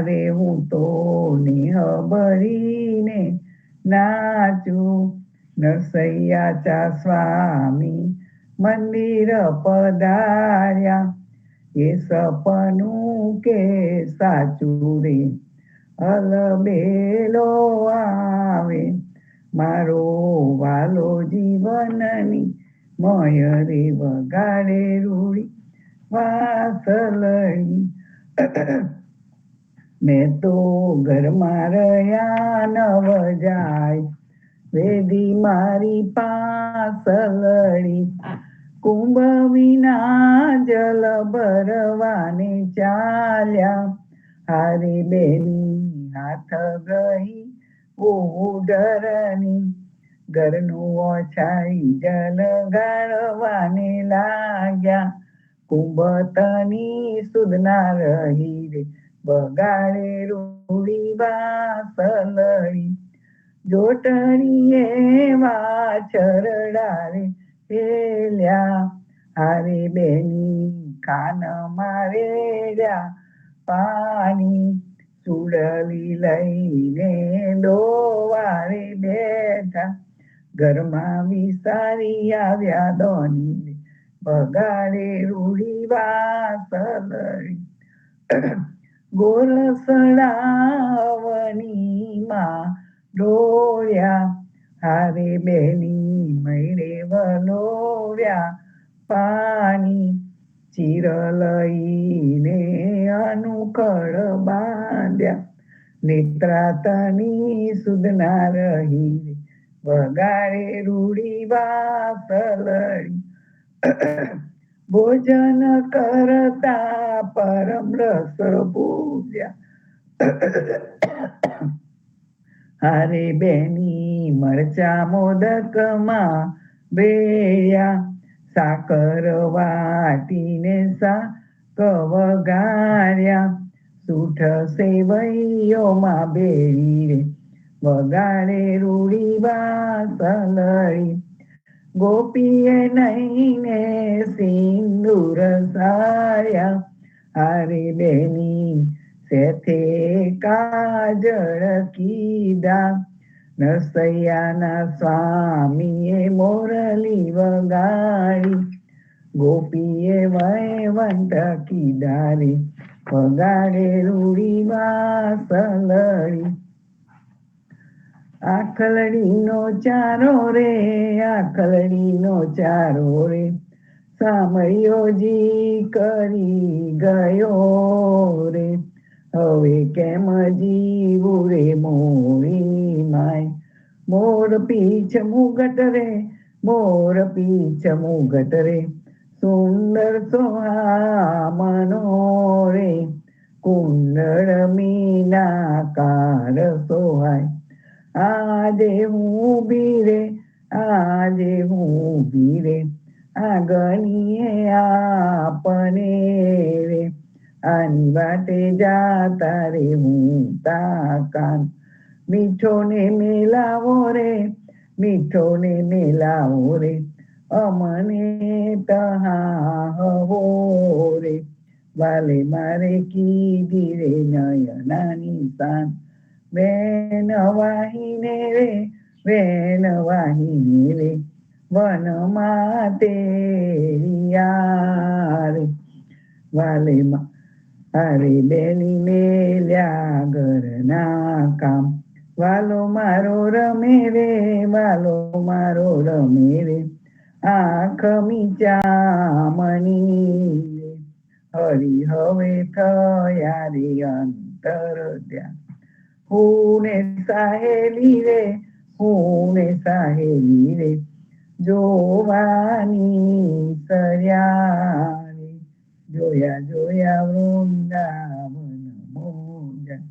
રે હું તો નેહ ભરીને નાચું, નરસૈયા સ્વામી મંદિર પધાર્યા, એ સપનું કે સાચું રે અલબેલો આવે, મારો વાલો જીવનની મય રે વગાડે રૂડી વાસલડી. મેં તો ઘરમાં રહ્યા નવ જાય, વેદી મારી પાસલડી, કુંભ વિના જલ ભરવાને ચાલ્યા, હારી બેની હાથ ગઈ ઉડરની, ઘરનું ઓછાઈ જલ ગાળવાને લાગ્યા, કુંભતની સુધના રહી રે બગાડે રૂડી વાસલડી, જોટણીએ વાછરડા રે હેલ્યા, હારે બેની કાન મારે પાણી, સુડલી લઈને ડોવારે બેઠા, ઘરમાં વિસારી આવ્યા દોની બગાડે રૂડી વાસલડી. ગોરસડાવણીમાં ડોળ્યા, હારે બેની મૈડે વલોવ્યા પાણી, ચીર લઈને અનુકળ બાંધ્યા, નેત્રાતની સુધના રહી વગાડે રૂડી વાસલડી. ભોજન કરતા પરમ રસ પૂજ્યા, હારે બેની મરચા મોદકમાં બેયા, સાકર વાટીને શાક વગાડ્યા, સૂઠ સેવૈયોમાં બેરી રે વગાડે રૂડી વાસલડી, ગોપીએ નહીને સિંદૂર સાર્યા, હારે બેની સેથે કાજળ કીધા, નરસૈયાના સ્વામીએ મોરલી વગાડી, ગોપીએ વૈવંત કીધા રે વગાડે રૂડી વાસલડી. આખલડીનો ચારો રે આખલડીનો ચારો રે, સામળિયોજી કરી ગયો રે, હવે કેમ જીવું રે મોરી માય, મોર પીછ મુગટ રે મોર પીછ મુગટ રે, સુંદર સોહામનો રે, કુંડળ મીનાકાર સોહાય, આજે હું ઊભી રે આજે હું ઊભી રે આંગણીએ આપને રે, આની વાટે જાતા રે હું તાકાન, મીઠો ને મેલાવો રે મીઠો ને મેલાવો રે, અમને તહાવો રે, વાલે મારે કીધી રે નયનાની શાન, વેન વાહીને રે વનમાં તેરિયા રે, વાલે હારે બેની મેલ્યા ઘરના કામ, વાલો મારો રમે રે વાલો મારો રમે રે, આંખ મીચામણી રે, હરી હવે થયા રે અંતર ધ્યાન, હું ને સાહેલી રે જોવાની સર્યા રે, જોયા જોયા વૃંદાવન મોજા,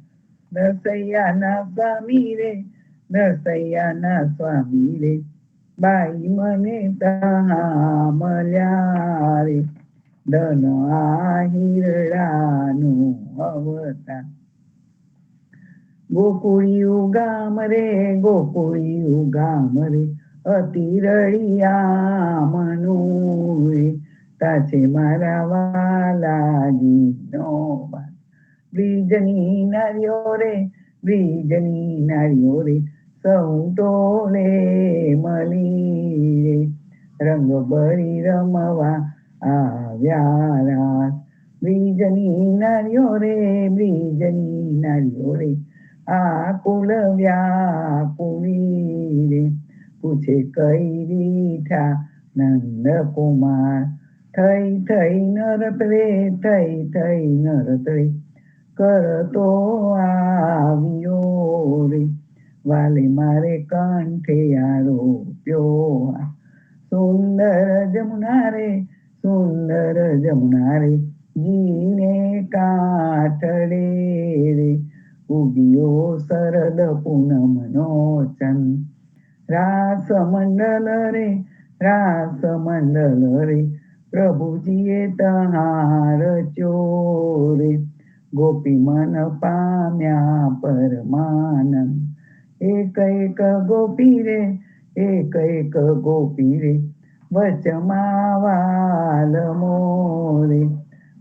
નરસૈયાના સ્વામી રે નરસૈયાના સ્વામી રે, બાઈ મને તહા મળ્યા રે, ધન આહિરડાનું અવતાર, ગોકુળિયું ગામ રે ગોકુળિયું ગામ રે, અતિ રળિયામણું રે, તાછે મારા વાલાજી નો બ્રિજની નારીઓ રે, બ્રિજની નારીઓ રે, સૌ ટોળે મળી રે, રંગ ભરી રમવા આવ્યા રાસ. બ્રિજની નારીઓ રે, બ્રિજની નારીઓ રે, આકુલ વ્યાકુળી રે, પૂછે કઈ રીઠા નંદ કુમાર, થઈ થઈ નરત રે, થઈ થઈ નરત રે, કરતો આવ્યો રે, વાલે મારે કંઠે આરોપ્યો. સુંદર જમુના રે, સુંદર જમુના રે, જીને કાંઠડે રે, ઉગ્યો શરદ પૂનમનો ચંદ. રાસ મંડલ રે, રાસ મંડલ રે, પ્રભુજીએ તહાર ચોરે, ગોપી મન પામ્યા પરમાનંદ. એક એક ગોપી રે, એક એક ગોપી રે, વચમાં વાલ મોરે,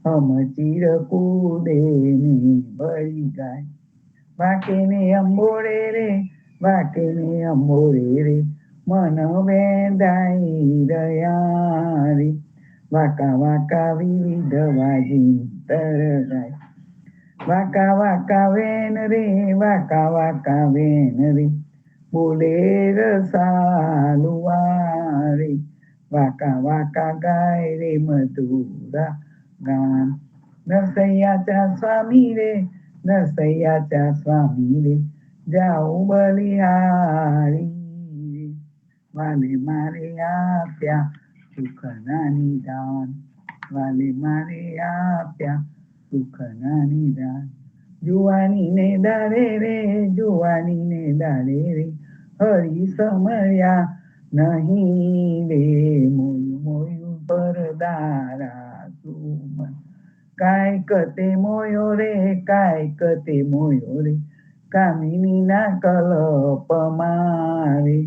હમ ચીર કૂદે ને બળી ગાય. વાકે ને અંબોરે રે, વાકે ને અંબોરે રે, મન વેંધાઈ રહ્યા રે, વાકા વાકા વિવિધ વાજિંતર ગાય. વાકા વાકા વેન રે, વાકા વાકા વેન રે, બોલે રસાલુઆ રે, વાકા વાકા ગાય રે મધુરા ગાન. નરસૈયાચા સ્વામી રે, નરસૈયાચા સ્વામી રે, જાઉં બલિહારી રે, વાલે મારે આપ્યા સુખના નિદાન, વાલે મારે આપ્યા સુખના નિદાન. જુવાની ને દાડે રે, જુવાની ને દાડે રે, હરી સમયા નહીં રે, મોયું મોયું પરદારા સુમન. કાંઈક તે મોયો રે, કાંઈક તે મોયો રે, કામિની ના કલ્પ મારે,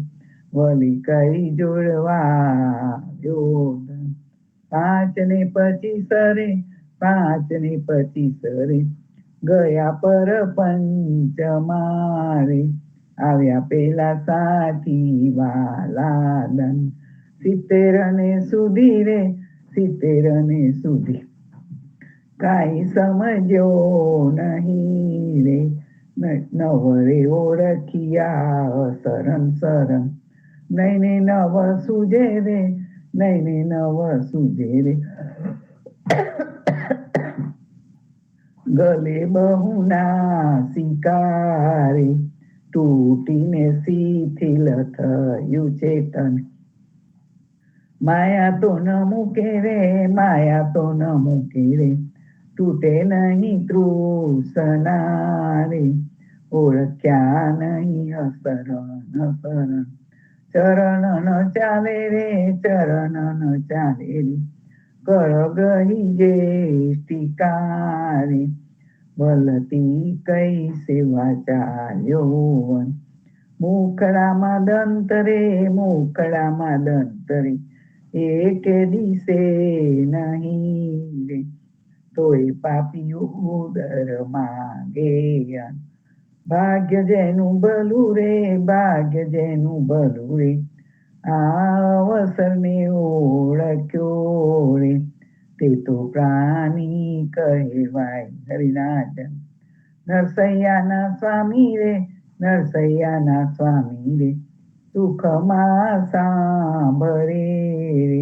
વળી કઈ જોડવા યોધન. 5 ને 25 રે, 5 ને 25 રે, ગયા પર પંચમારે, આવ્યા પેલા સાથી વાલાદન. 70 ને સુધી રે, 70 ને સુધી, કાંઈ સમજ્યો નહીં રે, નવરે ઓળખિયા શરણ શરણ. નૈને નવ સુજે રે, નૈને નવ સુજે રે, ગલે બહુના શિકારે, તૂટીને શિથિલ થયું ચેતન. માયા તો ન મૂકે રે, માયા તો ન મૂકે રે, તૂટે નહીં તૃષ્ણા રે, ઓળખ્યા નહીં અસરણ શરણ. ચરણ ન ચાલે રે, ચરણ ન ચાલે રે, કળગહી જેષ્ટિકા રે, વલતી કઈ સેવા ચાલ્યો. મુખડામાં દંત રે, મુખડામાં દંત રે, એકે દિશે નહીં રે, તોય પાપીઓ ઉદર માંગે. ભાગ્ય જેનું ભલું રે, ભાગ્ય જેનું ભલું રે, આ અવસરને ઓળખ્યો રે, તે તો પ્રાણી કહેવાય હરિનાજન. નરસૈયાના સ્વામી રે, નરસૈયાના સ્વામી રે, સુખમાં સાંભળે રે,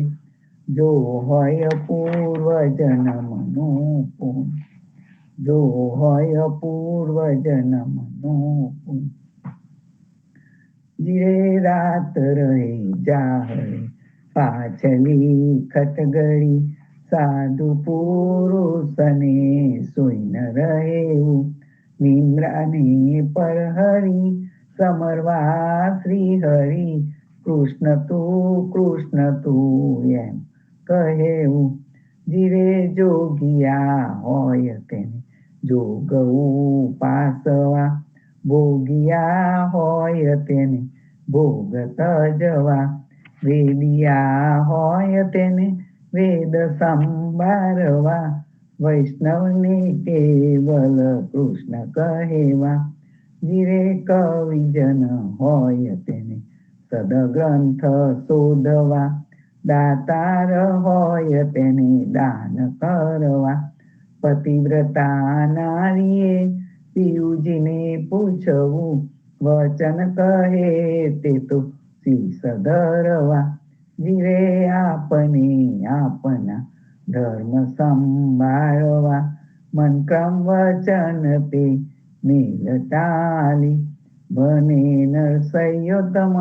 જો હોય પૂર્વ જન્મનું પુણ્ય, જો હોય પૂર્વ જન્મનું પુણ્ય. જીરે રાત રહે જાહરે, પાછલી ખટગડી, સાધુ પુરુષને સોઈ ન રહેવું, નિમ્રાને પરહરી, સમરવા શ્રી હરિ, કૃષ્ણ તું એમ કહેવું. જીરે જોગિયા હોય તેને જોગવું પાસવા, ભોગિયા હોય તેને ભોગ તજવા, વેદિયા હોય તેને વેદ સંભાળવા, વૈષ્ણવને કેવલ કૃષ્ણ કહેવા, જીરે કવિજન હોય તેને સદગ્રંથ શોધવા, દાતાર હોય તેને દાન કરવા. પતિવ્રતા નારીએ પિયુજીને પૂછવું, વચન કહે તે તો શીશ ધરવા. જીરે આપને આપના ધર્મ સંભાળવા, મન ક્રમ વચન તે નીલ ટાલી. બને નરસૈયોતમ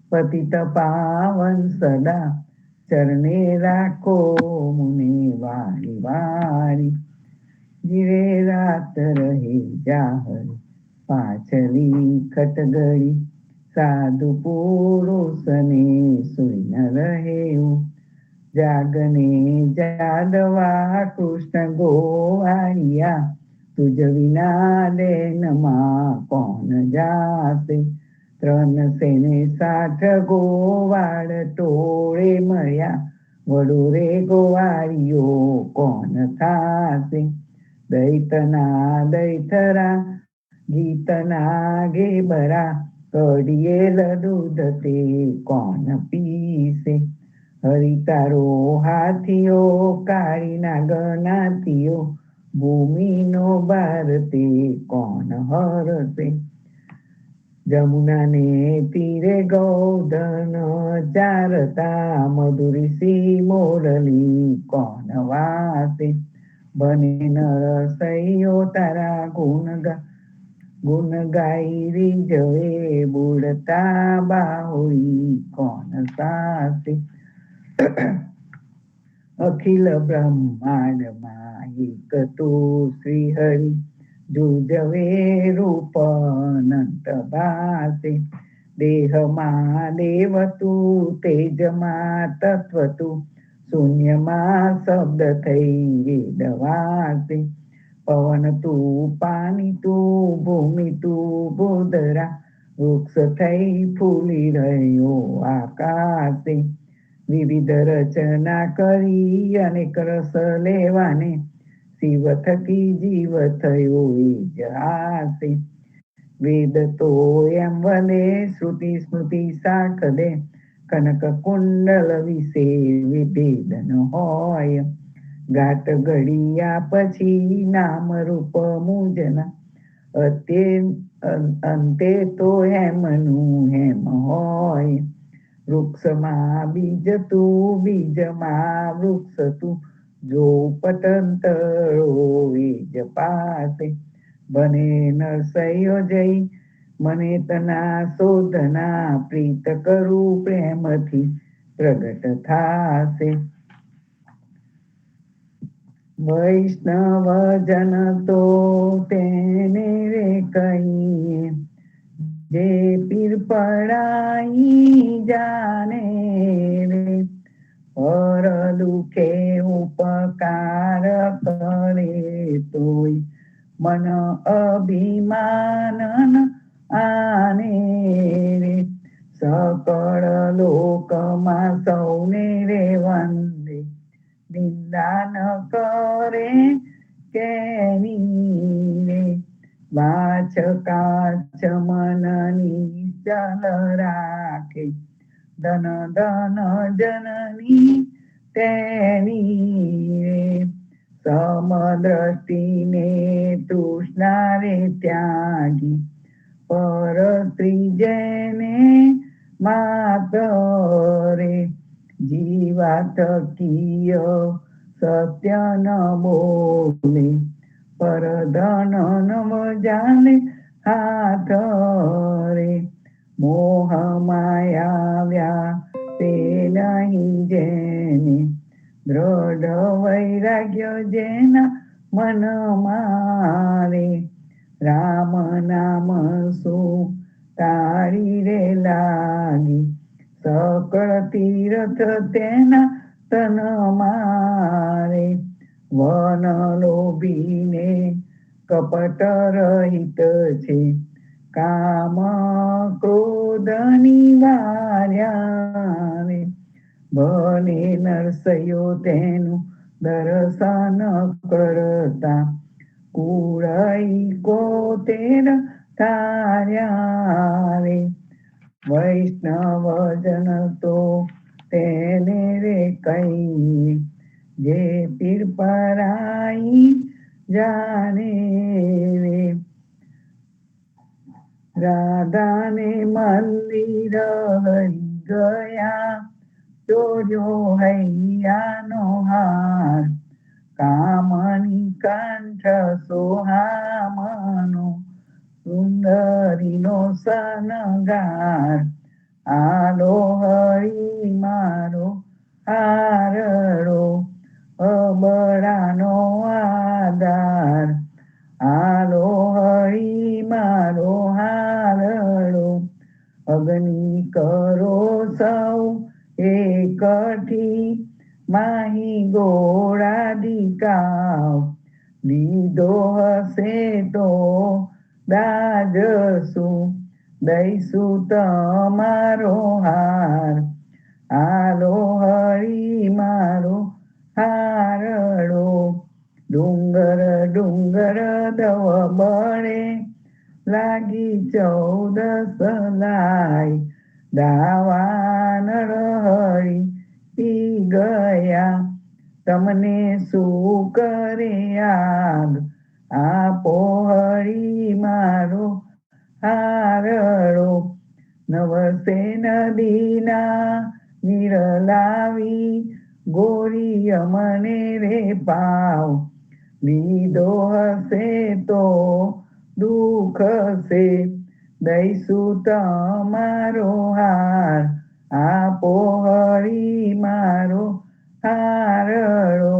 પતિત પાવન સદા, ચરણે રાખો મુને વારી વારી. જીવે રાત રહે જાહર પાછલી ખટગડી, સાધુ પુરુષને સુઈ ન રહેવું. જાગને જાદવા કૃષ્ણ ગોવાળિયા, તુજ વિના લેનમાં કોણ જાશે. ત્રણ સેને 60 ગોવાળ ટોળે મળ્યા, વડોરે ગોવાળીઓ કોણ થાશે. દૈતના દૈતરા ગીતના ગેબરા, કડિયેલ દૂધ તે કોણ પીશે. હરિતારો હાથીઓ કાળી નાગનાથીઓ, ભૂમિનો ભાર તે કોણ હરશે. જમુનાને તીરે ગોધન ચારતા, મધુરી મોરલી કોણ વાસે. બને નરસૈયો તારા ગુણ ગાઈ રીઝવે, બોલતા બાહોઈ કોણ સાસે. અખિલ બ્રહ્માંડમાં એક તો શ્રી હરિ, જોજવે રૂપ અનંત ભાસે. દેહમાં દેવ તું, તેજમાં તત્વ તું, શૂન્યમાં શબ્દ થઈ વેદ વાસે. પવન તું, પાણી તું, ભૂમિ તું, ભૂધરા, વૃક્ષ થઈ ફૂલી રહ્યો આકાશે. વિવિધ રચના કરી અનેક રસ લેવાને, શિવ થકી જીવ થયો એ જ હાસે. વેદ તો એમ વને શ્રુતિ સ્મૃતિ સાખ દે, કનક કુંડલ વિશે વિભેદ ન હોય. ઘાટ ઘડિયા પછી નામ રૂપ મુજના, અંતે તો હેમનું હેમ હોય. વૃક્ષમાં બીજ તું, બીજમાં વૃક્ષ તું, જો પતંતરો વેજ પાસે. બને નરસૈયો જઈ મને તના શોધના, પ્રીત કરું પ્રેમથી પ્રગટ થાશે. વૈષ્ણવ જન તો તેને રે કહીએ, જે પીર પડાઈ જાને રે. પર દુખે ઉપકાર કરે તોય, મન અભિમાન આને રે. સકળ લોકમાં સૌને રે વંદે, નિંદા ન કરે કેની રે. વાછ કાછ મનની ચલ રાખે, ધન ધન જનની તેની રે. સમદ્રષ્ટિને તૃષ્ણા રે ત્યાગી, પર સ્ત્રી જેને માત રે. જીવા થકીય સત્ય ન બોલે, પર ધન ન જાને હાથ રે. મોહ માયા વ્યાપે નહીં જેને, દ્રઢ વૈરાગ્ય જેના મન મારે. રામ નામ શું તારી રે લાગી, સકળ તીર્થ તેના તન મારે. વન લોભીને કપટ રહિત છે, કામ ક્રોધ નિવાર્યા રે. બને નરસૈયો તેનું દર્શન કરતા કુળઈ 71 તાર્યા રે. વૈષ્ણવજન તો તેને રે કઈ, જે પીર પરાઈ જાને રે. રાધાને મંદિર હરી ગયા, ચોર્યો હૈયાનો હાર. કામની કંઠ સોહામનો, સુંદરીનો સનગાર. આલો હરી મારો હારડો, અબળાનો આધાર. આલો હરી મારો હારડો, અગ્નિ કરો સૌ એકઠી. માહી ગોળા દીકાવ, લીધો હશે તો દાજશું, દઈશું તમારો હાર. આલો હરી મારો હારડો, ડુંગર ડુંગર દવ બળે, લાગી 14 લાય. દાવાનળ હરી પી ગયા, તમને શું કરે આગ. આપો હરી મારો હારડો, નવસે નદીના નીર લાવી. ગોરી અમને રે પાવ, લીધો હશે તો દુઃખ છે, દઈશું તમારો હાર. આપો હરી મારો હારડો,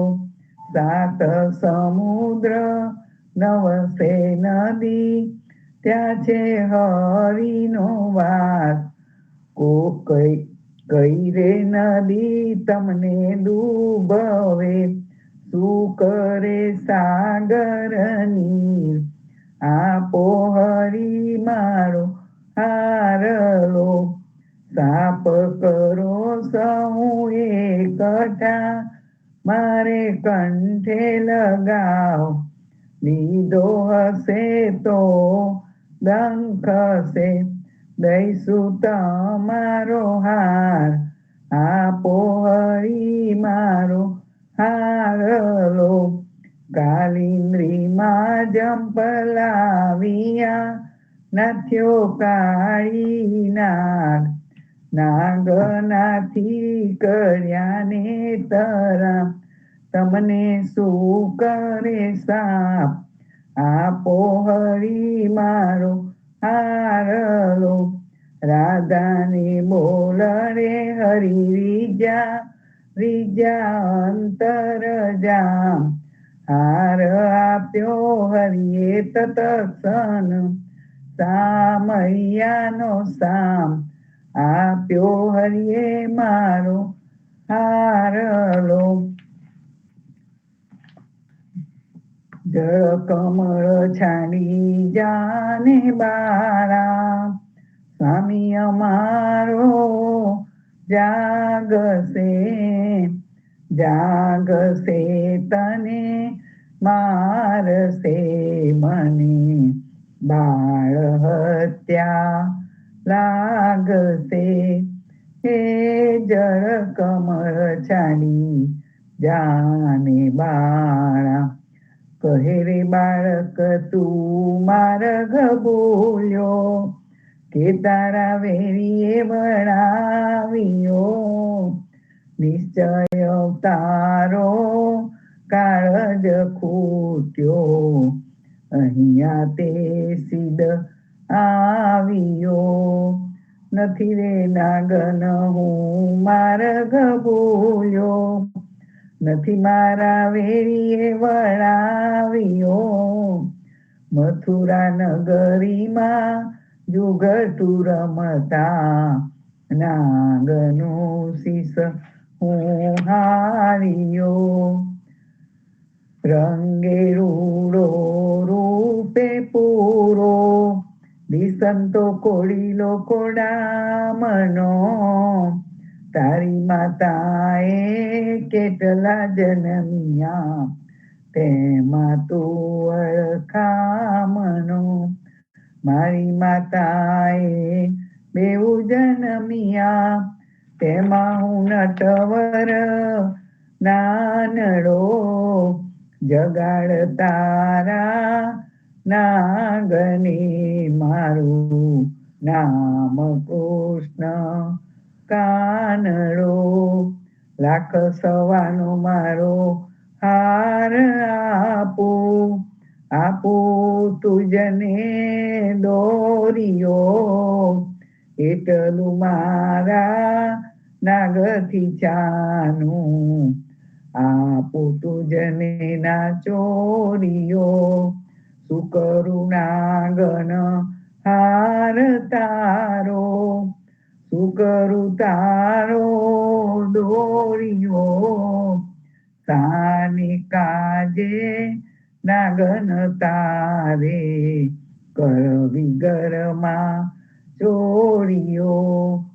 7 સમુદ્ર 9 નદી, ત્યાં છે હરિનો વાસ. કઈ રે નદી તમને ડૂબવે, શું કરે સાગરની. આપો હરી મારો હારડો, સાપ કરો સૌ એકઠા. મારે કંઠે લગાવ, લીધો હશે તો ડંખ છે, દઈશું તમારો હાર. આપો હરી મારો હારડો, કાલિંદ્રીમાં જંપલાવ્યા. નાથ્યો કાળી નાગ, નાગનાથી કર્યા ને તરા. તમને શું કરે સાપ. આપો હરી મારો હારડો, રાધાને બોલ રે હરી રીજા. રીજા અંતર જામ, હાર આપ્યો હરિએ તત્ક્ષણ. સામૈયાનો સામ, આપ્યો હરિએ મારો હારડો. જળ કમળ છાડી જાને બાળા, સ્વામી અમારો જાગશે. જાગશે તને મારશે મને, બાળ હત્યા લાગશે. હે જળ કમળ છાડી જાને બાળા, કહે રે બાળક તું માર્ગ ભૂલ્યો, કે તારા વેરીએ બનાવ્યો. નિશ્ચય તારો કાળજ ખૂટ્યો, અહીંયા તે સિદ્ધ આવ્યો. નથી રે નાગન હું માર્ગ ભૂલ્યો, નથી મારા વેરીએ વળાવ્યો. મથુરા નગરીમાં જુગતું રમતા, નાગનું શીશ હું હાર્યો. રંગે રૂડો રૂપે પૂરો, દિસંતો કોળીલો કોડામનો. તારી માતાએ કેટલા જન્મિયા, તેમાં તું અળખામણો. મારી માતાએ બેઉ જન્મિયા, તેમાં હું નટવર નાનડો. જગાડ તારા નાગને, મારું નામ કૃષ્ણ કાનડો. લાખ સવાનો મારો હાર આપું, આપું તુજને દોરિયો. એટલું મારા નાગથી ચાનું, આપું તુજને ના ચોરિયો. શું કરું નાગન હાર તારો, શું કરું તારો દોરિયો. સાને કાજે નાગન તારે, કરવી ગરમાં ચોરિયો.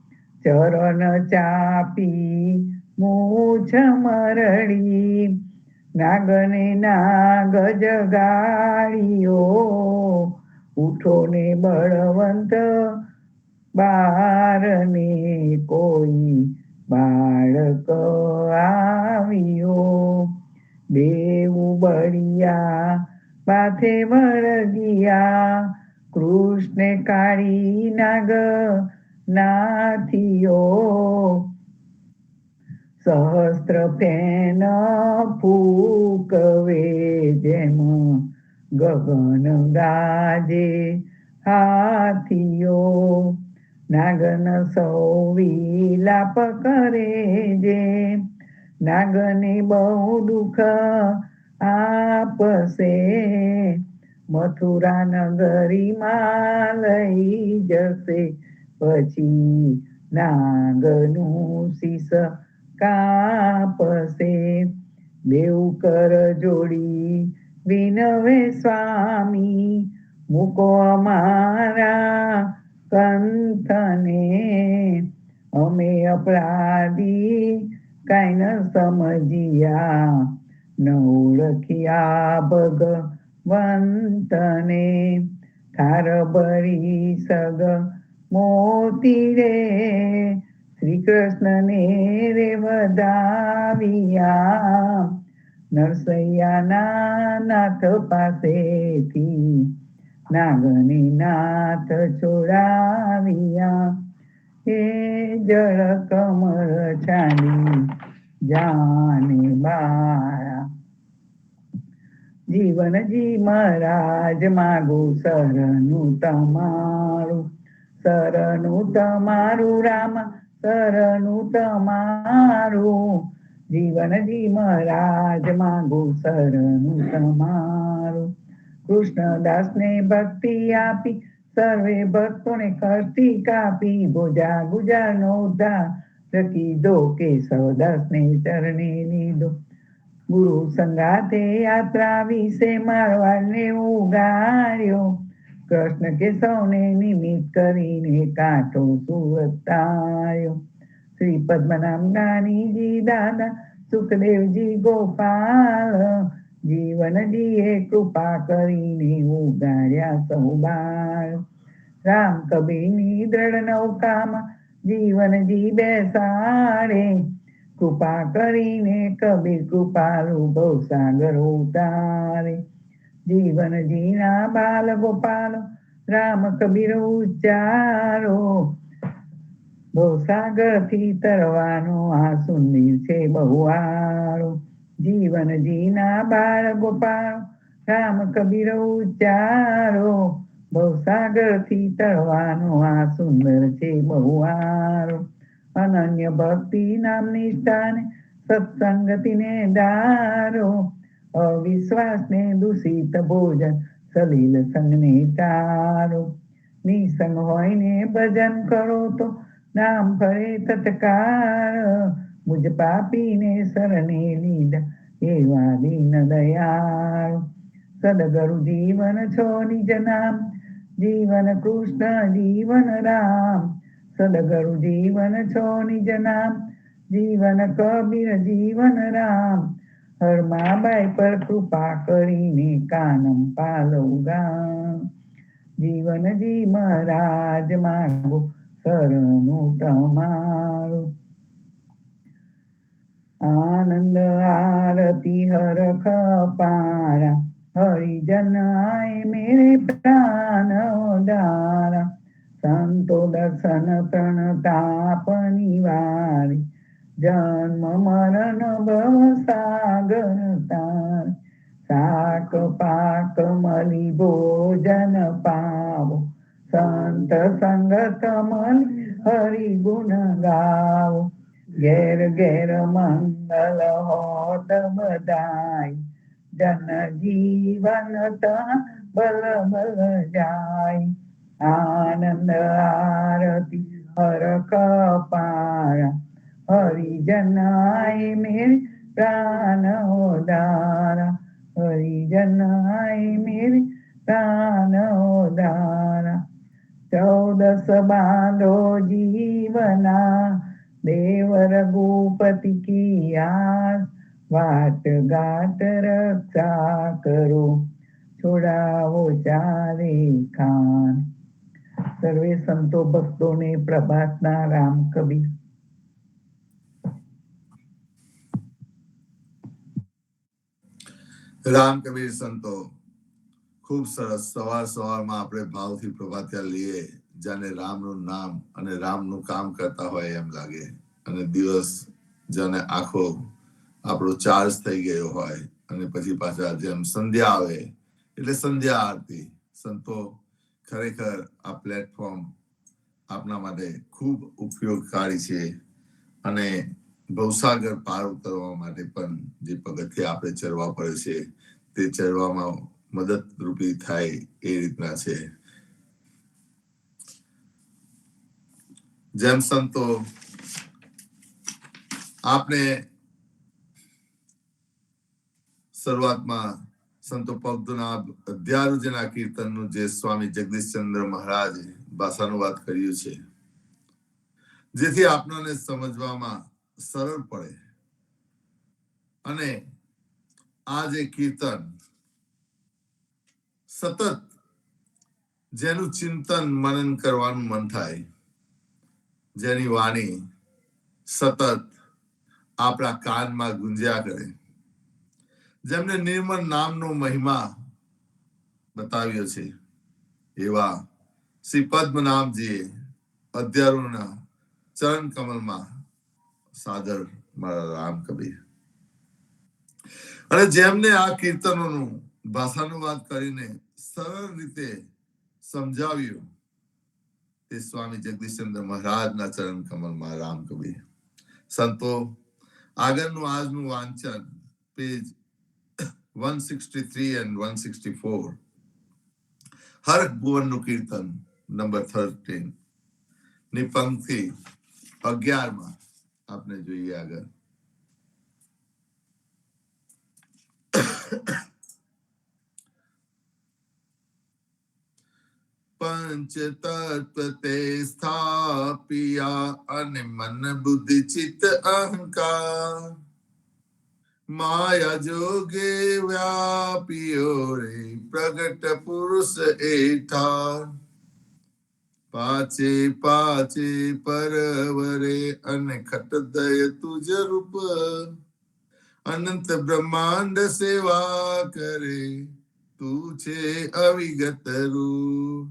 ચરણ ચાપી મૂછ મરડી, નાગને નાગ જગાડ્યો. ઉઠો ને બળવંત બારને, કોઈ બાળક આવ્યો. દેવું બળિયા માથે વળગિયા, કૃષ્ણે કાળી નાગ નાથિયો. સહસ્ત્ર ફેન ફૂકવે, જેમ ગગન ગાજે હાથિયો. નાગન સૌ વિલાપ કરે જે, નાગને બહુ દુઃખ આપશે. મથુરા નગરીમાં લઈ જશે, પછી નાગનું શીશ કાપશે. દેવ કર જોડી વિનવે સ્વામી, મૂકો અમારા કંથને. અમે અપરાધી કાંઈ ન સમજ્યા, ન ઓળખ્યા ભગવંતને. થાર ભરી સગ મોતી રે, શ્રી કૃષ્ણને રે વધાવ્યા. નરસૈયાના નાથ પાસેથી, નાગને નાથ છોડાવ્યા. હે જળ કમળ ચાંદી જાને બાળા. જીવનજી મહારાજ માગું શરણું તમારું, શરણું તમારું રામ, શરણું તમારું. જીવનજી મહારાજ માગું શરણું તમારું. કૃષ્ણદાસને ભક્તિ આપી, સર્વે ભક્તોને કરતી કાપી. ભોજા ગુજારનો ઉદ્ધાર કીધો, કેશવદાસને ચરણે લીધો. ગુરુ સંગાથે યાત્રા વિશે મારવાડને ઉગાડ્યો. કૃષ્ણ કેશવને નિમિત્ત કરીને કાંઠો સુવતાયો. શ્રી પદ્મનામ જ્ઞાનીજી દાદા, સુખદેવજી ગોપાલ, જીવનજીએ કૃપા કરીને ઉગાડ્યા સૌ બાળ. રામ કબીરની દ્રઢ નૌકામાં જીવનજી બેસાડે, કૃપા કરીને કબીર કૃપાલુ ભવસાગર ઉતારે. જીવનજીના બાલ ગોપાલ, રામ કબીર ઉચ્ચારો. ભવસાગરથી તરવાનો આ સુંદર છે બહુવાળો. જીવનજીના બાળ ગોપાલ, રામ કબીર ઉચ્ચારો. ભવસાગરથી તરવાનો આ સુંદર છે બહુવાળો. અનન્ય ભક્તિ નામ નિષ્ઠાને, સત્સંગતિને ધારો. અવિશ્વાસને દૂષિત ભોજન, સલીલ સંગને ટાળો. નિસંગ હોઈને ભજન કરો તો નામ ફરે તત્કાળ. મુજ પાપીને શરણે લીધા, એવા દીન દયાળ. સદગુરુ જીવન છો નિજ નામ, જીવન કૃષ્ણ જીવન રામ. સદગુરુ જીવન છો નિજ નામ, જીવન કબીર જીવન રામ, હરમાબાઈ પર કૃપા કરીને કાનમ પાલવ ગામ, જીવનજી મહારાજ માગો શરણું તમારું, આનંદ આરતી હરખ પારા, હરિજન આય મેરે પ્રાણ ઉદારા, સંતો દર્શન પ્રણતાપ નિવારી, જન્મ મરણ ભવ સાગર તાર, શાક પાક મળી ભોજન પાવો, સંત સંગત મળી હરિ ગુણ ગાવો, ઘેર ઘેર મંગલ હોત બધાય, જન જીવન બલ બલ જાય, આનંદ આરતી હરખ પારા, હરિજન આય મેરે પ્રાણ ઉદારા, હરિજન આય મેરે પ્રાણ ઉદારા, 14 બાંધો જીવના, દેવર ગોપતિ કી આસ, વાટ ગાટ રક્ષા કરો, છોડાવો ચારે ખાન. સર્વે સંતો ભક્તોને પ્રભાતના રામ કબીર. રામ કબીર સંતો ખૂબ સરસ. સવારમાં આપણે ભાવથી પ્રભાત્યા લઈએ, જાણે રામનું નામ અને રામનું કામ કરતા હોય એમ લાગે, અને દિવસ જાણે આખો આપણો ચાર્જ થઈ ગયો હોય, અને પછી પાછા જેમ સંધ્યા આવે એટલે સંધ્યા આરતી. સંતો ખરેખર આ પ્લેટફોર્મ આપના માટે ખૂબ ઉપયોગકારી છે, અને ભવસાગર પાર ઉતરવા માટે પણ જે પગથિયા આપણે ચડવા પડે છે તે ચડવામાં મદદરૂપી થાય એ રીતના છે. જેમ સંતો આપણે શરૂઆતમાં સંતો પદ્મનાભ અધ્યારુજના કીર્તનનું જે સ્વામી જગદીશચંદ્ર મહારાજ ભાષાનુવાદ કર્યું છે, જેથી આપણને સમજવામાં સરળ પડે, અને આ જે કીર્તન સતત જેનું ચિંતન મનન કરવાનું મન થાય, જેની વાણી સતત આપણા કાનમાં ગુંજ્યા કરે, જેમને નિર્મળ નામનો મહિમા બતાવ્યો છે, એવા શ્રી પદ્મનાભજીએ અધ્યારોના ચરણ કમલમાં સાદર મારા રામ કબીર. અને જેમને આ કીર્તનોનું ભાષાનુવાદ કરીને સરળ રીતે સમજાવ્યું, તે સ્વામી જગદીશચંદ્ર મહારાજના ચરણ કમલમાં રામ કબીર. સંતો આગળનું આજનું વાંચન પેજ 163 and 164, હરક ભુવનનું કીર્તન નંબર 13 ની પંક્તિ 11 આપણે જોઈએ આગળ. પંચ તત્વ તે સ્થાપિયા, અને મન બુદ્ધિ ચિત્ત અહંકાર, માયા જોગે વ્યાપીયો રે, પ્રગટ પુરુષ એઠા, પાછે પાછે પરવરે, અને ખટદય તુજ રૂપ, અનંત બ્રહ્માંડ સેવા કરે, તું છે અવિગત રૂપ.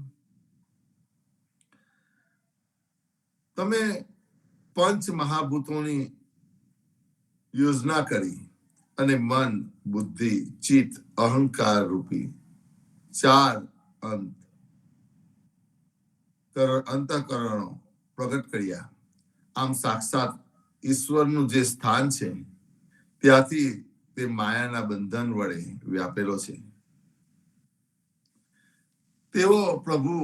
તમે પંચ મહાભૂતોની યોજના કરી, અને મન, બુદ્ધિ, ચિત્ત, અહંકાર રૂપી 4 અંતઃકરણો પ્રગટ કર્યા. આમ સાક્ષાત ઈશ્વરનું જે સ્થાન છે, ત્યાંથી તે માયાના બંધન વડે વ્યાપેલો છે. તેઓ પ્રભુ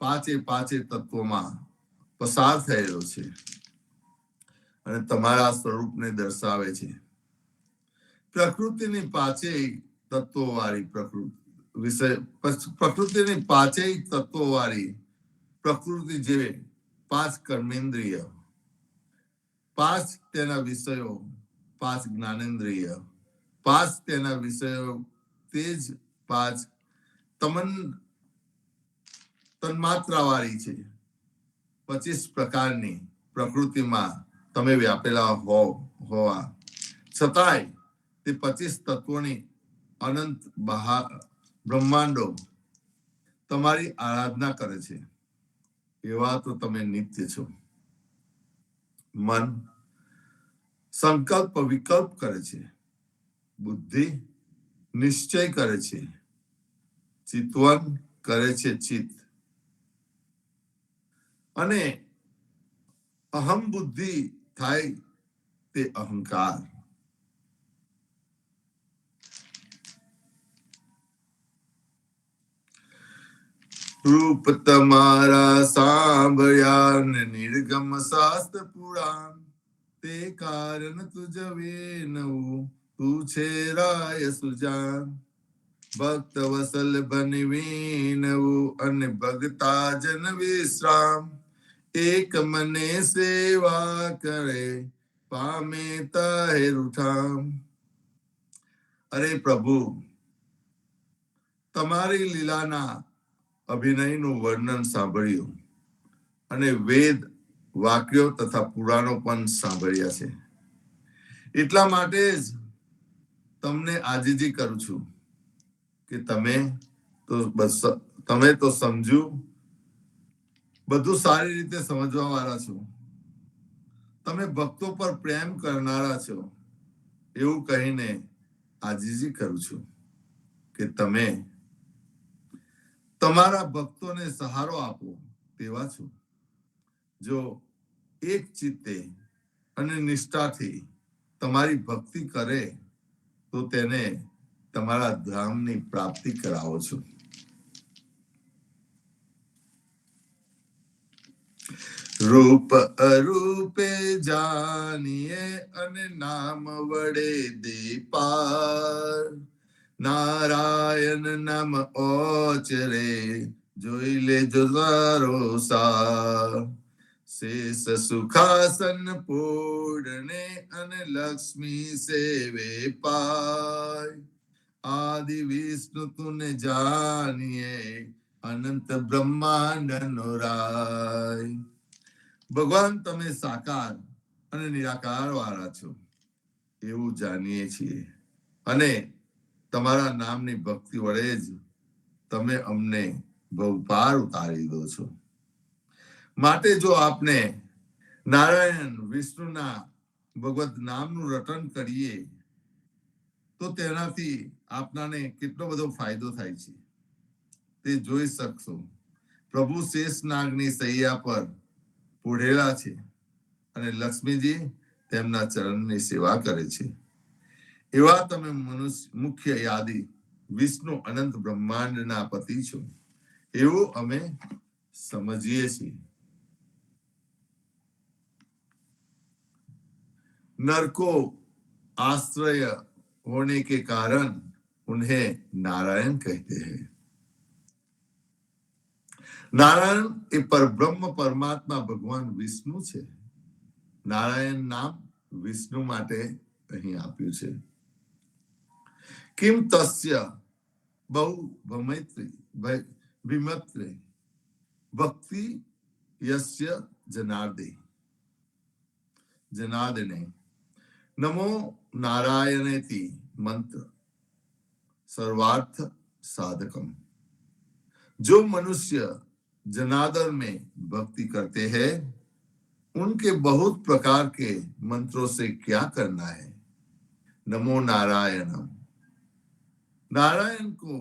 પાંચે તત્વોમાં પસાર થયેલો છે, અને તમારા સ્વરૂપને દર્શાવે છે. પ્રકૃતિની પાંચેય તત્વોવાળી પ્રકૃતિ જેવી 5 કર્મેન્દ્રિય, 5 તેના વિષયો, 5 જ્ઞાનેન્દ્રિય, 5 તેના વિષયો, તે જ 5 તન્માત્રા વાળી છે. 25 પ્રકારની પ્રકૃતિમાં તમે વ્યાપેલા હોવા છતાંય તે 25 તત્વોની અનંત બ્રહ્માંડો તમારી આરાધના કરે છે. એવા તો તમે નિત્ય છો. મન સંકલ્પ વિકલ્પ કરે છે, બુદ્ધિ નિશ્ચય કરે છે, ચિત્વન કરે છે ચિત્ત, અને અહમ બુદ્ધિ થાય તે અહંકાર. રૂપ તમારા સાંભળ્યા ને નિર્ગમ શાસ્ત્ર પુરાણ, તે કારણ તુજ નવું તું છે રાય સુજાન. ભક્ત વસલ બની વિનવું અને ભગતા જન વિશ્રામ, એક મને સેવા કરે પામે તાહેરું ઠામ. અરે પ્રભુ, તમારી લીલાના અભિનયનું વર્ણન સાંભળ્યું અને વેદ વાક્યો તથા પુરાણો પણ સાંભળ્યા છે. એટલા માટે જ તમને આજીજી કરું છું કે તમે તો સમજુ, બધું સારી રીતે સમજવા વાળા છો. તમે ભક્તો પર પ્રેમ કરનારા છો એવું કહીને આજીજી કરું છું કે તમે તમારા ભક્તોને સહારો આપો તેવા છો. જો એક ચિત્તે અને નિષ્ઠાથી તમારી ભક્તિ કરે તો તેને તમારા ધામની પ્રાપ્તિ કરાવો છો. રૂપ અરૂપે જાનીએ અને નામ વડે દે પાર, નારાયણ નામ ઓચરે જોઈ લેજો તારો સાર. શેષ સુખાસન પૂર્ણને અને લક્ષ્મી સેવે પાય, આદિ વિષ્ણુ તુને જાનીએ અનંત બ્રહ્માંડ નો રાય. ભગવાન તમે સાકાર અને નિરાકાર વાળા છો એવું જાણીએ છીએ, અને તમારા નામની ભક્તિ વડે જ તમે અમને બહુ પાર ઉતારી દો છો. માટે જો આપને નારાયણ વિષ્ણુના ભગવત નામનું રટન કરીએ તો તેનાથી આપનાને કેટલો બધો ફાયદો થાય છે તે જોઈ શકશો. પ્રભુ શેષ નાગની સૈયા પર પોઢેલા છે અને લક્ષ્મીજી તેમના ચરણની સેવા કરે છે. એવા તમે મુખ્ય યાદી વિષ્ણુ અનંત બ્રહ્માંડના પતિ છો એવું અમે समझिए છીએ. नर को आश्रय होने के कारण उन्हें नारायण कहते हैं. नारायण એ પરબ્રહ્મ પરમાત્મા ભગવાન વિષ્ણુ છે. નારાયણ નામ વિષ્ણુ માટે અહીં આપ્યું છે. કિમ તસ્ય બહુ ભમૈત્રી વિમત્રે ભક્તિ યસ્ય જનાર્દને नमो नारायणेति मंत्र सर्वार्थ साधकम. जो मनुष्य जनार्दन में भक्ति करते हैं उनके बहुत प्रकार के मंत्रों से क्या करना है. नमो नारायणम, नारायण को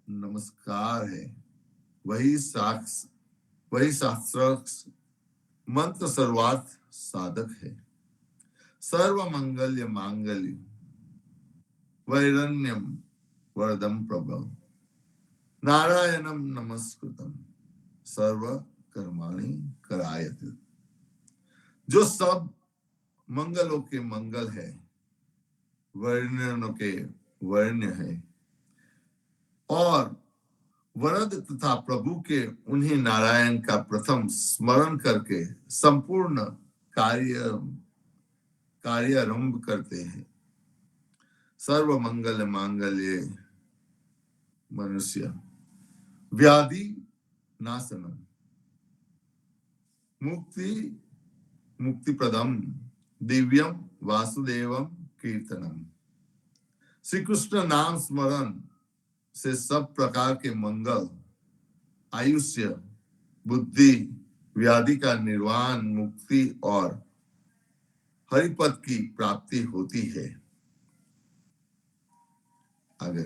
नमस्कार है, वही शास्त्र मंत्र सर्वार्थ साधक है. सर्व मंगल्य मांगल्य वैरण्यम वरदम प्रभव नारायणम नमस्कृतम सर्व कर्माणि करायत. जो सब मंगलों के मंगल है, वर्ण्यों के वर्ण्य है और वरद तथा प्रभु के उन्हीं नारायण का प्रथम स्मरण करके संपूर्ण कार्य आरंभ करते हैं। सर्व मंगल मांगल्ये मनुष्य व्याधि नाशनम मुक्ति प्रदम दिव्यम वासुदेवम कीर्तनम। श्री कृष्ण नाम स्मरण से सब प्रकार के मंगल, आयुष्य, बुद्धि, व्याधि का निर्वाण, मुक्ति और हरिपद की प्राप्ति होती है। आगे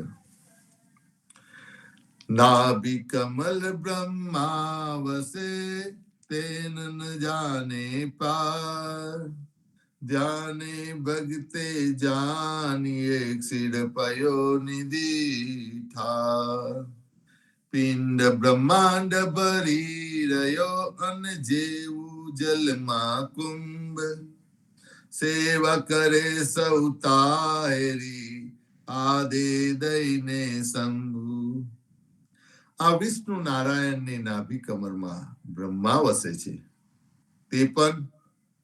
नाभि कमल ब्रह्मावसे तेन न जाने पार, ध्याने भगते जानिए सिर पयो निधि ठार। पिंड ब्रह्मांड बरीरयो अन जेऊ जल कुंभ, सेवा करे सौतायरी आदे दईने शंभु। આ વિષ્ણુ નારાયણની નાભી કમરમાં બ્રહ્મા વસે છે, તે પણ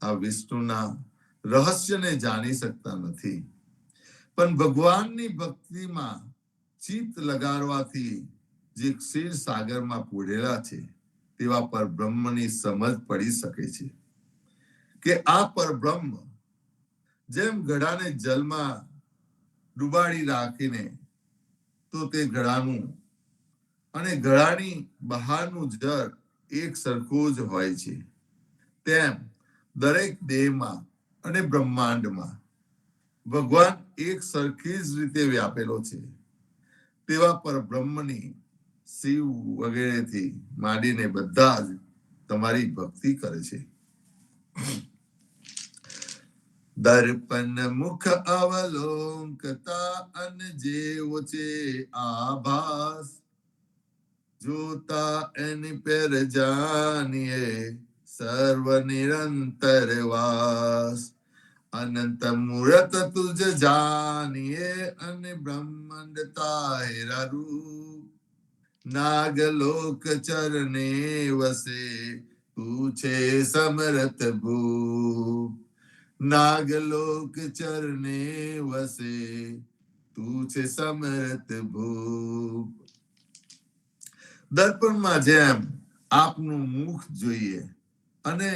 આ વિષ્ણુના રહસ્યને જાણી શકતા નથી, પણ ભગવાનની ભક્તિમાં ચિત્ત લગાડવાથી જે ક્ષીર સાગરમાં પૂરેલા છે તેવા પરબ્રહ્મની સમજ પડી શકે છે કે આ પરબ્રહ્મ જેમ ઘડાને જલમાં ડુબાડી રાખીને તો તે ઘડાનું અને ઘડાની બહારનું જળ એક સરખું જ હોય છે, તેમ દરેક દેહમાં અને બ્રહ્માંડમાં ભગવાન એક સરખી જ રીતે વ્યાપેલો છે, તેવા પરબ્રહ્મની શિવ વગેરેથી માંડીને બધા જ તમારી ભક્તિ કરે છે। દર્પણ મુખ અવલોકતા અન જેવો છે આભાસ, જોતા એની પર જાણીએ સર્વ નિરંતર વાસ। અનંત મૂર્ત તુજ જાણીએ અને બ્રહ્માંડ તારા રૂપ, નાગલોક ચરણે વસે તું છે સમરથ ભૂપ। નાગલોક ચરણે વસે તું છે સમરથ ભૂપ। દર્પણમાં જેમ આપનું મુખ જોઈએ અને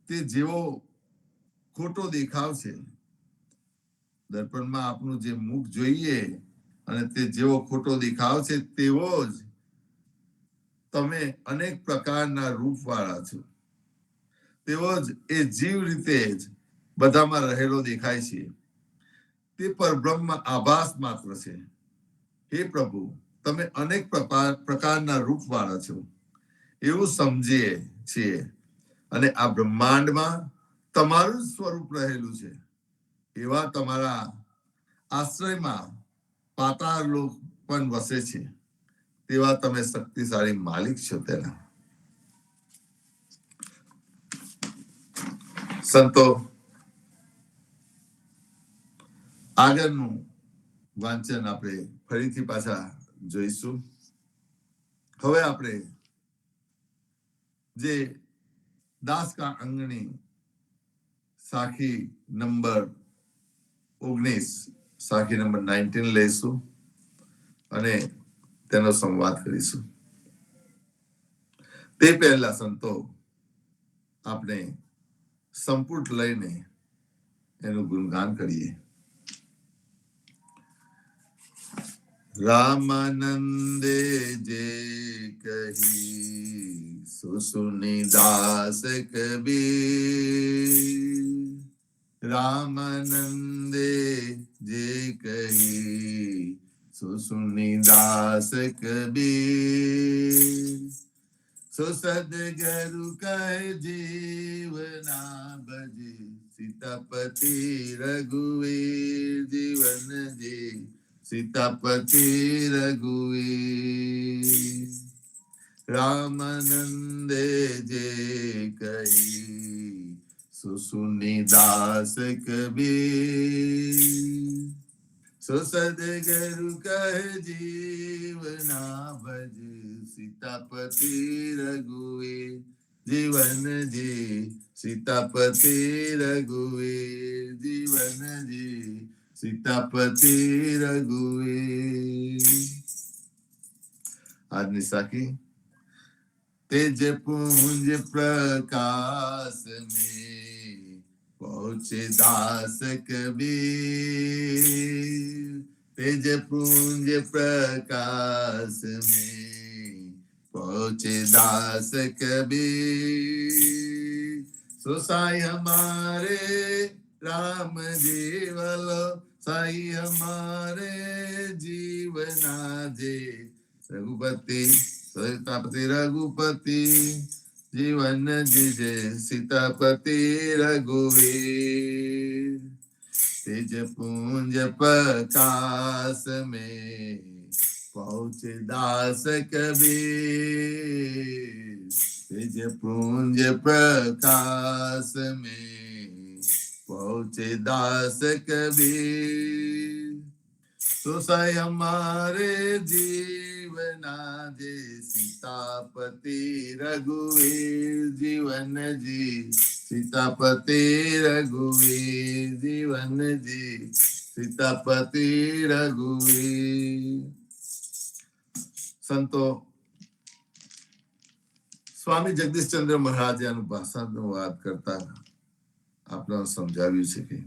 તે જેવો ખોટો દેખાવ છે, દર્પણમાં આપનું જે મુખ જોઈએ અને તે જેવો ખોટો દેખાવ છે તેવો જ તમે અનેક પ્રકારના રૂપવાળા છો, તેવો જ એ જીવ રીતે જ બધામાં રહેલો દેખાય છે, તે પરબ્રહ્મ આભાસ માત્ર છે। હે પ્રભુ, તમે અનેક પ્રકારના રૂપવાળા છો એવું સમજીએ છીએ, અને આ બ્રહ્માંડમાં તમારું જ સ્વરૂપ રહેલું છે, એવા તમારા આશ્રયમાં પાતાળ લોક પણ વસે છે, તેવા તમે શક્તિશાળી માલિક છો તેના। સંતો, આગળનું વાંચન આપણે ફરીથી પાછા જોઈશું। હવે આપણે જે દાસ કા અંગણી સાખી નંબર 19, સાખી નંબર 19 લઈશું અને તેનો સંવાદ કરીશું। તે પહેલા સંતો આપણે સંપુટ લઈને એનું ગુણગાન કરીએ। રામાનંદે જે કહી સુસુની દાસ કબીર, રામાનંદે જે કહી સુસુની દાસ કબીર। सो सदगुरु कह जीवना भजे, सीतापति रघुवीर जीवन जी सीतापति रघुवीर। रामानंदे जे कही सुसुनी दास कबीर, सो सदगुरु कह जीवना भज सीतापति रघुवीर जीवन जी सीतापति रघुवीर जीवन जी सीतापति रघुवीर। आज निशाकी तेज पुंज प्रकाश में पहुंचे दास कबीर तेज पुंज प्रकाश में पहुंचे दास कबीर सो साई हमारे राम जीवलो साई हमारे जीवना जे रघुपति सीतापति रघुपति जीवन जिजे सीतापति रघुवीर तेज पुंज प्रकाश में पहुंचे दास कबीर तेज पुंज प्रकाश में पहुंचे दास कबीर तो साई हमारे जीवना जे सीतापति रघुवीर जीवन जी सीतापति रघुवीर जीवन जी सीतापति रघुवीर। संतो स्वामी जगदीश चंद्र महाराज भाषानुवाद करता आपने समझाव्યું છે કે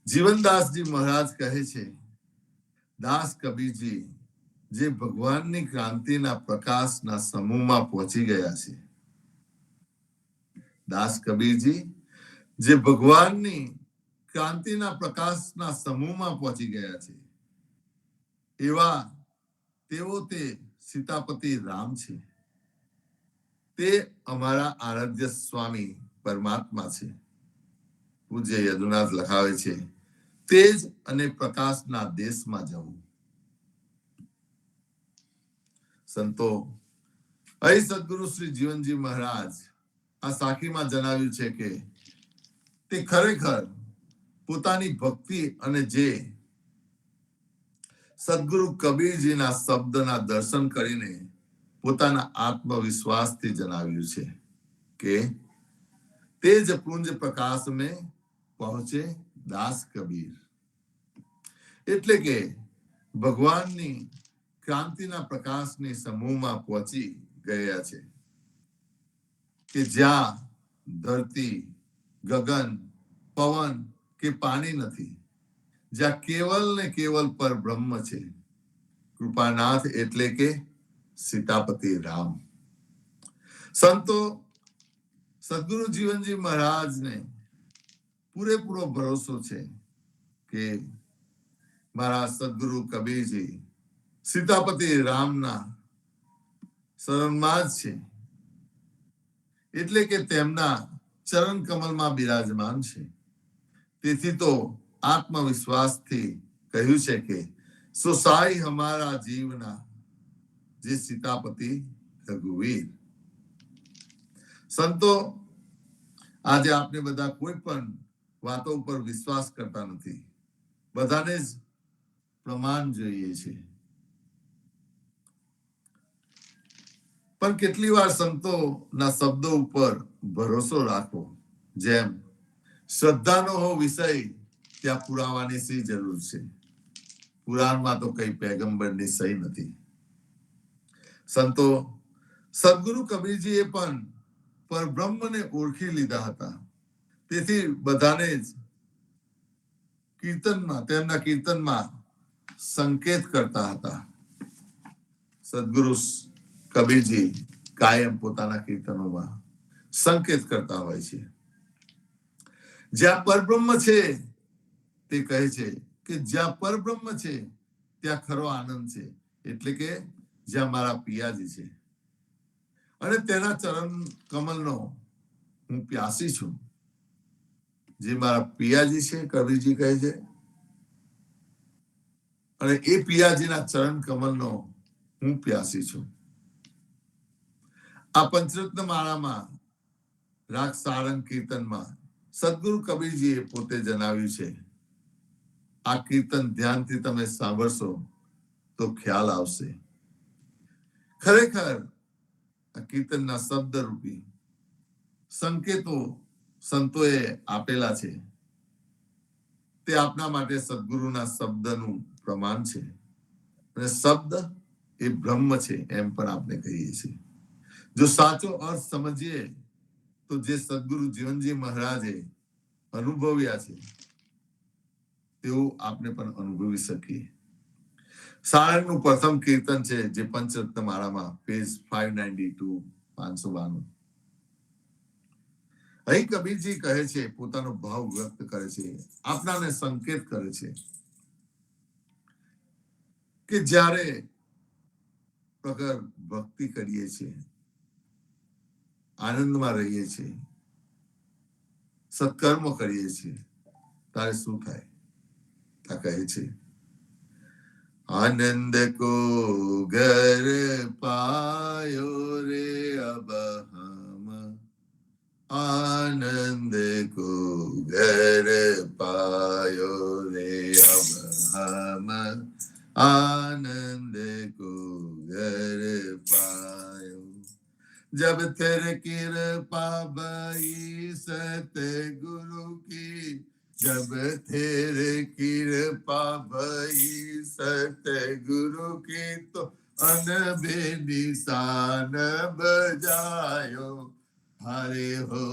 જીવનદાસજી મહારાજ કહે છે દાસ કબીરજી જે ભગવાનની ક્રાંતિના પ્રકાશના સમૂહમાં પહોંચી ગયા છે દાસ કબીરજી જે ભગવાનની ક્રાંતિના પ્રકાશના સમૂહમાં પહોંચી ગયા છે એવા તેઓ તે સીતાપતિ રામ છે તે અમારા આરાધ્ય સ્વામી પરમાત્મા છે। પૂજ્ય યદુનાથ લખાવે છે તેજ અને પ્રકાશના દેશમાં જવું। સંતો અહીં સદગુરુ શ્રી જીવનજી મહારાજ આ સાખીમાં જણાવ્યું છે કે તે ખરેખર પોતાની ભક્તિ અને જે સદગુરુ કબીરજીના શબ્દના દર્શન કરીને પોતાના આત્મવિશ્વાસથી જણાવ્યું છે કે तेज पुंज प्रकाश में पहुंचे दास कबीर એટલે કે ભગવાનની ક્રાંતિના પ્રકાશની સમૂહમાં પહોંચી ગયા છે કે જ્યાં ધરતી ગગન પવન કે પાણી નથી જ્યાં કેવલ ને કેવલ પર બ્રહ્મ છે કૃપાનાથ એટલે કે સીતાપતિ રામ। સંતો સદગુરુ જીવનજી મહારાજ ને પૂરેપૂરો ભરોસો છે કે મારા સદગુરુ કબીરજી સીતાપતિ રામના શરણમાં જ છે એટલે કે તેમના ચરણ કમલમાં બિરાજમાન છે તેથી તો આત્મવિશ્વાસથી કહ્યું છે કે સો સાઈ હમારા જીવના જે સીતાપતિ રઘુવીર। સંતો આજે આપણે બધા કોઈ પણ વાતો ઉપર વિશ્વાસ કરતા નથી બધાને જ પ્રમાણ જોઈએ છે પણ કેટલી વાર સંતોના શબ્દો ઉપર ભરોસો રાખો જેમ શ્રદ્ધાનો હો વિષય ત્યાં પુરાવાની શી જરૂર છે પુરાણમાં તો કઈ પેગંબરની સહી નથી। સંતો સદગુરુ કબીરજીએ પણ પરબ્રહ્મને ઓળખી લીધા હતા તેથી બધાને જ કીર્તનમાં તેમના કીર્તનમાં સંકેત કરતા હતા। સદગુરુ કબીરજી કાયમ પોતાના કીર્તનોમાં સંકેત કરતા હોય છે જ્યાં પરબ્રહ્મ છે તે કહે છે કે જ્યાં પરબ્રહ્મ છે ત્યાં ખરો આનંદ છે એટલે કે જ્યાં મારા પિયાજી છે અને તેના ચરણ કમલનો હું પ્યાસી છું જે મારા પિયાજી છે કબીરજી કહે છે અને એ પિયાજીના ચરણ કમલનો હું પ્યાસી છું। આ પંચરત્ન માળામાં રાગ સારંગ કીર્તનમાં સદગુરુ કબીરજીએ પોતે જણાવ્યું છે આ કીર્તન ધ્યાનથી તમે સાંભળશો તો ખ્યાલ આવશે. ખરેખર આ કીર્તનના શબ્દ રૂપી સંકેતો સંતોએ આપેલા છે. તે આપના માટે સદગુરુના શબ્દનું પ્રમાણ છે. અને શબ્દ એ બ્રહ્મ છે એમ પણ આપણે કહીએ છીએ. જો સાચો અર્થ સમજીએ તો જે સદગુરુ જીવનજી મહારાજે અનુભવ્યા છે તેવું આપણે પણ અનુભવી શકીએ. સારંગનું પ્રથમ કીર્તન છે જે પંચરત્ન માળામાં પેજ 592 592. અહીં કબીરજી કહે છે, પોતાનો ભાવ વ્યક્ત કરે છે, આપણાને સંકેત કરે છે કે જ્યારે પ્રગર ભક્તિ કરીએ છીએ, આનંદમાં રહીએ છીએ, સત્કર્મ કરીએ છીએ, ત્યારે શું થાય? આ કહે છે, આનંદ કો ઘર પાયો રે અબ હમ, આનંદ કો ઘર પાયો રે અબ હમ, आनंद को घर पायो. जब तेरे कृपा भई सतगुरु की, जब तेरे कृपा भई सतगुरु की, तो अनबे निशान बजायो. हरे हो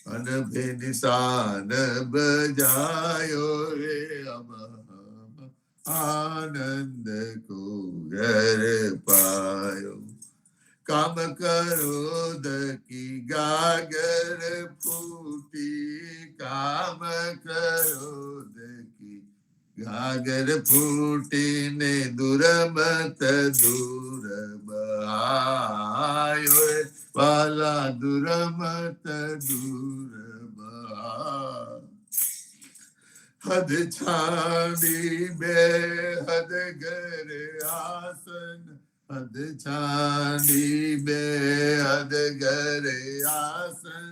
अनबे निशान बजायो रे अब आनंद को घर पायो. काम क्रोध की गागर फूटी, काम क्रोध की गागर फूटी ने दुर्मत दूर बहायो वाला दुर्मत दूर बहायो. हद छाड़ी बेहद घर आसन, हद छाड़ी बेहद घर आसन,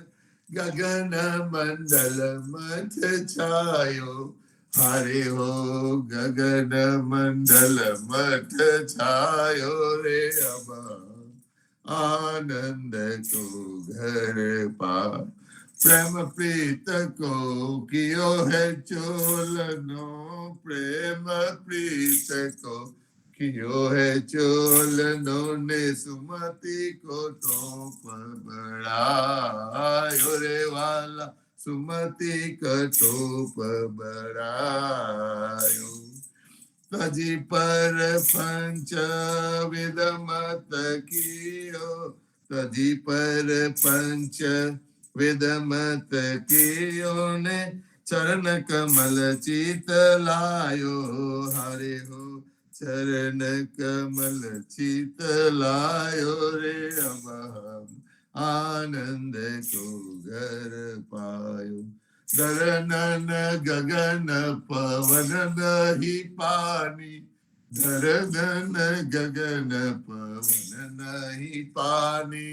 गगन मंडल मथ छायो. हरे हो गगन मंडल मथ छायो रे अब आनंद को घर पा. प्रेम प्रीत को कियो है चोलनो, प्रेम प्रीत को कियो है चोलनो ने सुमति को टोप बढ़ायो रे वाला सुमति का टोप बढ़ायो. तजी पर पंच विद मत कियो, तजी पर पंच वेद मत कियो ने चरण कमल चित लायो. हरे हो चरण कमल चित लायो रे अब आनंद को घर पायो. धरनन गगन पवन नहीं पानी, धरनन गगन पवन नहीं पानी,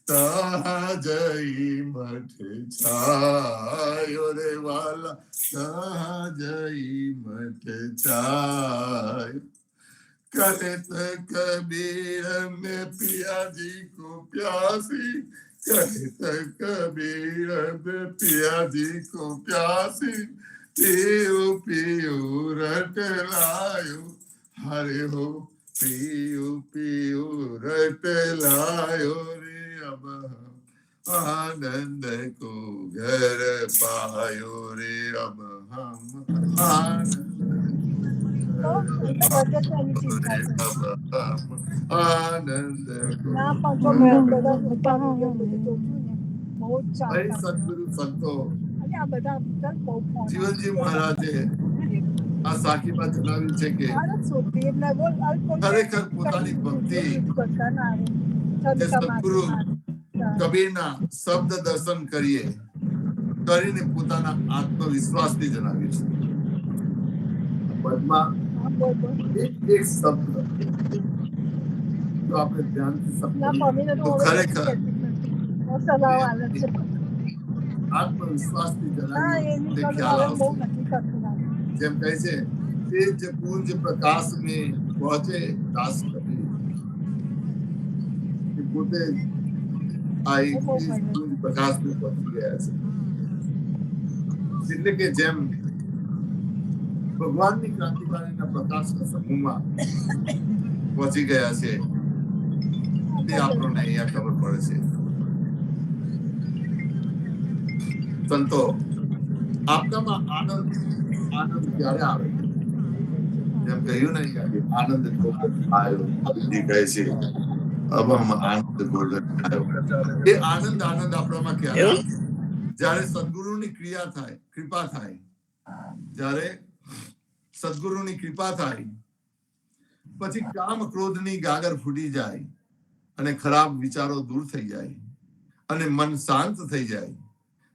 तहा जई मठ छायो रे वाला, तहा जई मठ छायो. कहत कबीर में पिया जी को प्यासी, कहत कबीर में पिया जी को प्यासी, पियो पियो रट लायो. हरे हो पियो पियो रट लायो रे अब आनंद को घर पायो रे अब हम आनंद आनंद सदगुरु संतो જીવનજી મહારાજે આ સાખીમાં જણાવ્યું છે કે ખરેખર પોતાની ભક્તિ જે સદગુરુ કબીરના શબ્દ દર્શન કરીને પોતાના આત્મવિશ્વાસથી જણાવ્યું છે. પદમાં એક શબ્દ જો આપણે ધ્યાનથી સમજીએ તો ખરેખર આત્મવિશ્વાસથી જણાવ્યું તે ખ્યાલ આવશે. જેમ કહે છે તે જ પુંજ પ્રકાશ में પહોંચે દાસ કબીર એ પોતે આ એક પુંજ પ્રકાશ में પહોંચી ગયા છે એટલે કે જેમ ભગવાનની ક્રાંતિકારીના પ્રકાશના સમૂહમાં પહોંચી ગયા છે તે આપણને અહીંયા ખબર પડે છે સંતો આપનામાં આનંદ ક્યારે આવે જેમ કહ્યું ને કે આનંદ આવ્યો કહે છે अब हम आनंद गोल्डन એ આનંદ આપણામાં ક્યારે આવે જ્યારે સદગુરુની ક્રિયા થાય કૃપા થાય જ્યારે સદગુરુની કૃપા થાય પછી કામ ક્રોધની ગાગર ફૂટી જાય અને ખરાબ વિચારો દૂર થઈ જાય અને મન શાંત થઈ જાય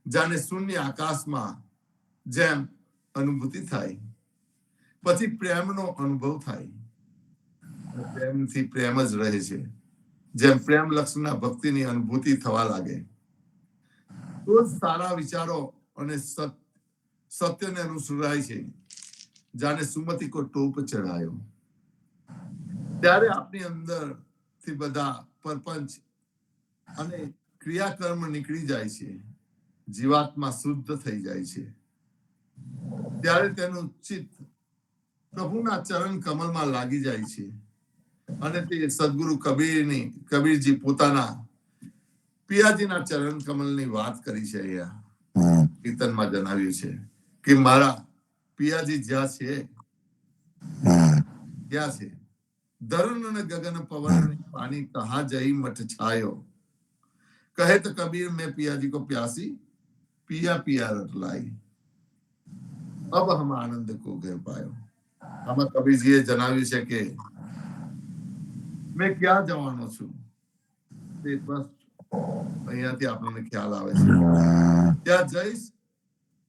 જાણે શૂન્ય આકાશમાં જેમ અનુભૂતિ થાય પછી પ્રેમનો અનુભવ થાય પ્રેમથી પ્રેમ જ રહે છે જેમ પ્રેમ લક્ષના ભક્તિની અનુભૂતિ થવા લાગે તો સારા વિચારો અને સત્યને અનુસરાય છે જાણે સુમતિ કો ટોપ ચઢાયો ત્યારે આપની અંદર થી બધા પરપંચ અને ક્રિયાકર્મ નીકળી જાય છે જીવાત્મા શુદ્ધ થઈ જાય છે ત્યારે તેનું ચિત્ત પ્રભુના ચરણ કમલમાં લાગી જાય છે અને તે સદગુરુ કબીરજી પોતાના પિયાજીના ચરણ કમલની વાત કરી છે અહીંયા કીર્તનમાં જણાવ્યું છે કે મારા પિયાજી જ્યાં છે ક્યાં છે ધરણ અને ગગન પવન પાણી કહા જઈ મઠ છાયો કહે તો કબીર મેં पियाजी को प्यासी पिया पिया रटलाई अब हम आनंद को गए पायो આમાં કબીરજીએ જણાવ્યું છે કે મેં ક્યાં જવાનો છું તે બસ અહીંયાથી આપણને ખ્યાલ આવે છે ત્યાં જઈશ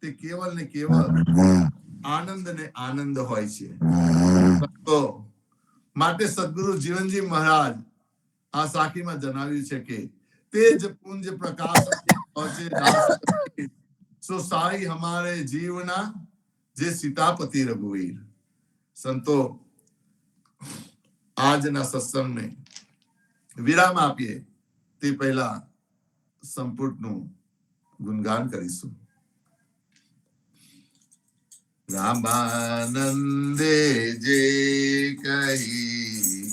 તે કેવલ ને કેવલ આનંદ ને આનંદ હોય છે તો માટે સદગુરુ જીવનજી મહારાજ આ સાખીમાં જણાવ્યું છે કે तेज पुंज प्रकाश पहुंचे सो साई हमारे जीवना जे सीतापति रघुवीर संतो આજના સત્સંગને વિરામ આપીએ તે પહેલા સંપૂર્ણનું ગુણગાન કરીશું રામાનંદે જે કહી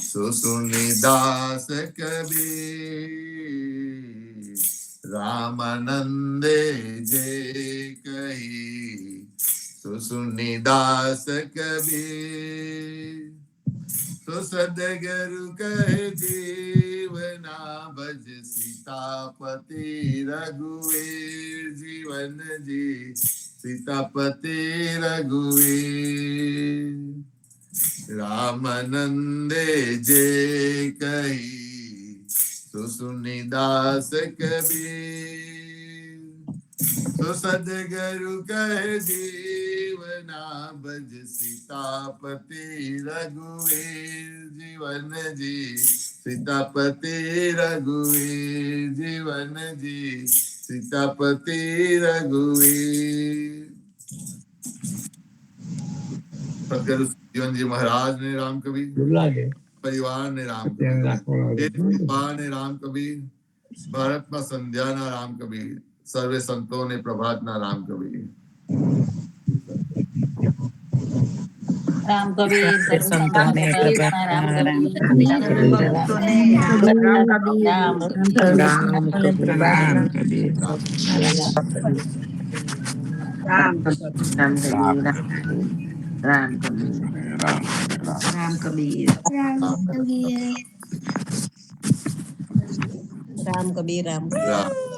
સો સુની દાસ કબીર રામાનંદે જે કહી સો સુની દાસ કબીર तो सदगुरु कहे जीवना भज सीतापति रघुवीर जीवन जी सीतापति रघुवीर रामानंदे जे कही तो सुनी दास कबीर तो सदगुरु कहे जीवना भज सीतापति रघुवीर जीवन जी सीतापति रघुवीर जीवन जी सीतापति रघुवीर सदगुरु जीवनजी महाराज ने राम कबीर परिवार ने राम परिवार ने राम कबीर भारत में संध्या ना राम कबीर सर्वे संतों ने प्रभात ना राम कबीर राम कबीर संतों ने राम कबीर